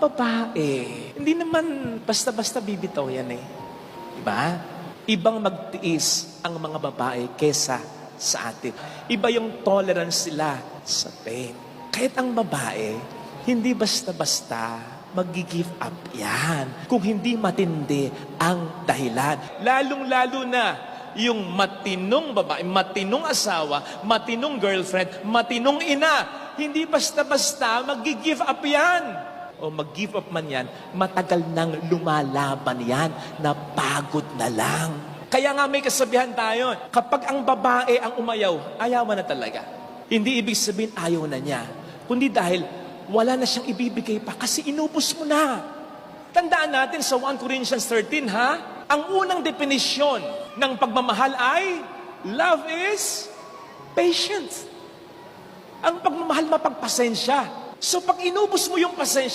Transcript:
babae, hindi naman basta-basta bibitaw yan eh. Diba? Ibang magtiis ang mga babae kesa sa atin. Iba yung tolerance nila sa pain. Kahit ang babae, hindi basta-basta mag-give up yan. Kung hindi matindi ang dahilan. Lalong-lalo na yung matinong babae, matinong asawa, matinong girlfriend, matinong ina. Hindi basta-basta mag-give up yan. O mag-give up man yan, matagal nang lumalaban yan, napagod na lang. Kaya nga may kasabihan tayo, kapag ang babae ang umayaw, ayawan na talaga. Hindi ibig sabihin ayaw na niya, kundi dahil wala na siyang ibibigay pa kasi inubos mo na. Tandaan natin sa 1 Corinthians 13, ha? Ang unang definisyon ng pagmamahal ay, love is patience. Ang pagmamahal mapagpasensya. So pag inubos mo yung pasensya,